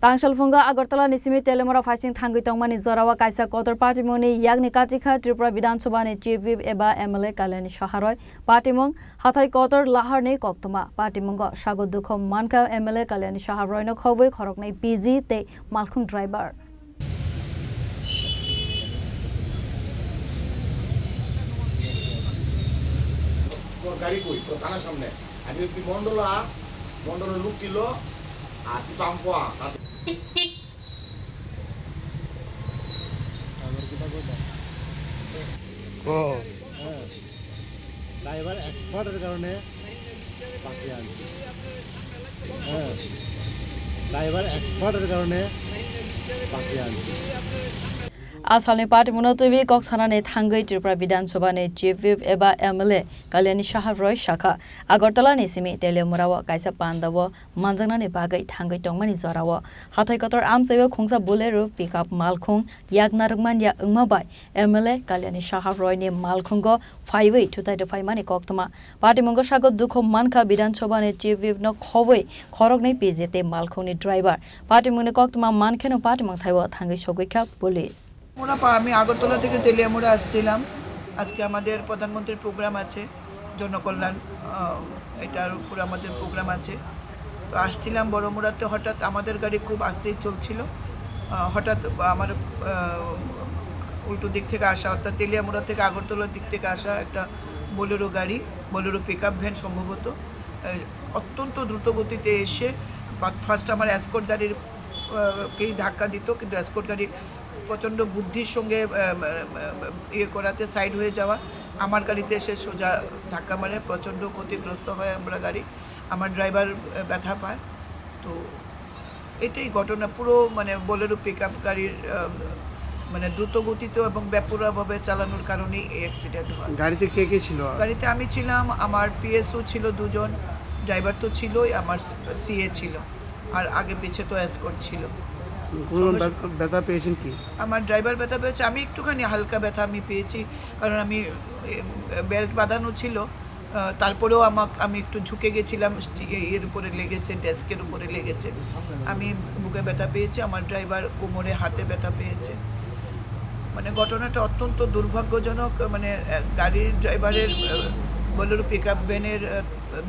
Tangsal Phungo Agartalani Simi Teliamura facing Thangwi Tongmani Jorao Kaisa Kotor Patimungni Yakni Katikha Tripura Bidhansabha Chiefwhip eba MLA Kalyani Saha Patimung Hataikotor Lahar Koktwma Patimunggo Sago Dukhu Mankha MLA Kalyani Saha Khobwi Khoroknwi PG te Malkhung driver গাড়ি কই তো থানার সামনে আমি একটি মন্ডলের লোক ছিল আর কি পাম্পা ও ড্রাইভার এক্সপার্টের কারণে পাশে আনছি ড্রাইভার এক্সপার্টের কারণে পাশে আনছি Asalni Patimungno TV Koksana Thangwi Tripura Bidhansabha Chiefwhip eba MLA Kalyani Saha Shaka Agartalani Simi Teliamura Kaisa Pandawo Manjangnani bagai Thangwi Tongmani Jorao Hataikotor Amsebe Khungsa Bolero pickup Malkhung Yagnarugman ya Ungmabai MLA Kalyani Saha ni Malkhungo 5 235 mani Koktwma Patimunggo Sago Dukhu Mankha Bidhansabha Chiefwhip no Khobwi Khoroknwi PG te Malkhungni driver Patimungni Koktwma Mankheno Patimung thaiwo Thangwi Sogwikha police আমি আগরতলা থেকে তেলিয়ামুরা আসছিলাম আজকে আমাদের প্রধানমন্ত্রীর programme আছে জনকল্যাণ এটার উপর আমাদের প্রোগ্রাম আছে তো আসছিলাম বড়মুড়াতে হঠাৎ আমাদের গাড়ি খুব আস্তেই চলছিল হঠাৎ আমার উল্টো দিক থেকে আসা অর্থাৎ তেলিয়ামুরা থেকে আগরতলার দিক থেকে আসা একটা বোলেরো গাড়ি বোলেরো পিকআপ ভ্যান সম্ভবত অত্যন্ত দ্রুত গতিতে এসে ফার্স্ট আমার এসকর্ট গাড়ির কেই ধাক্কা দিত কিন্তু এসকর্ট গাড়ি প্রচণ্ড বুদ্ধির সঙ্গে ইয়ে করাতে সাইড হয়ে যাওয়া আমার গাড়িতে এসে সোজা ধাক্কা মারে প্রচণ্ড ক্ষতিগ্রস্ত হয় আমরা গাড়ি আমার ড্রাইভার ব্যথা পায় তো এটাই ঘটনা পুরো মানে বোলেরো পিকআপ গাড়ির মানে দ্রুত গতিতে এবং বেপরোয়াভাবে চালানোর কারণেই এই অ্যাক্সিডেন্ট হয় গাড়িতে কে কে ছিল গাড়িতে আমি ছিলাম আমার পিএসও ছিল দুজন ড্রাইভার তো ছিলই আমার সিএ ছিল আর আগে পিছে তো এসকর্ট ছিল ব্যথা পেয়েছেন কি আমার ড্রাইভার ব্যথা পেয়েছে আমি একটুখানি হালকা ব্যথা আমি পেয়েছি কারণ আমি বেল্ট বাঁধানো ছিল তারপরেও আমি একটু ঝুঁকে গেছিলাম এর উপরে লেগেছে ডেস্কের উপরে লেগেছে আমি বুকে ব্যথা পেয়েছি আমার ড্রাইভার কোমরে হাতে ব্যথা পেয়েছে মানে ঘটনাটা অত্যন্ত দুর্ভাগ্যজনক মানে গাড়ির ড্রাইভারের বোলেরো পিকআপ ভ্যানের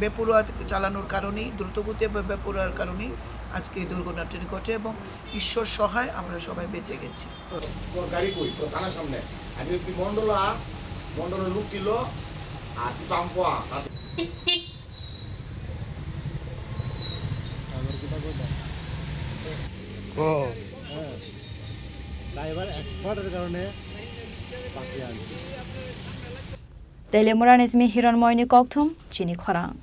বেপরোয়া চালানোর কারণেই দ্রুতগতি বেপরোয়ার কারণেই আজকে এই দুর্ঘটনাটি ঘটে এবং ঈশ্বর সহায় আমরা সবাই বেঁচে গেছি গাড়ি কই তো থানার সামনে আমি একটি মন্ডলের লোক ছিল আর কি পাম্পা ও ড্রাইভার এক্সপার্টের কারণে পাশে আনছি Teliamura Simi Hiranmoyni Koktwma Chini Khorang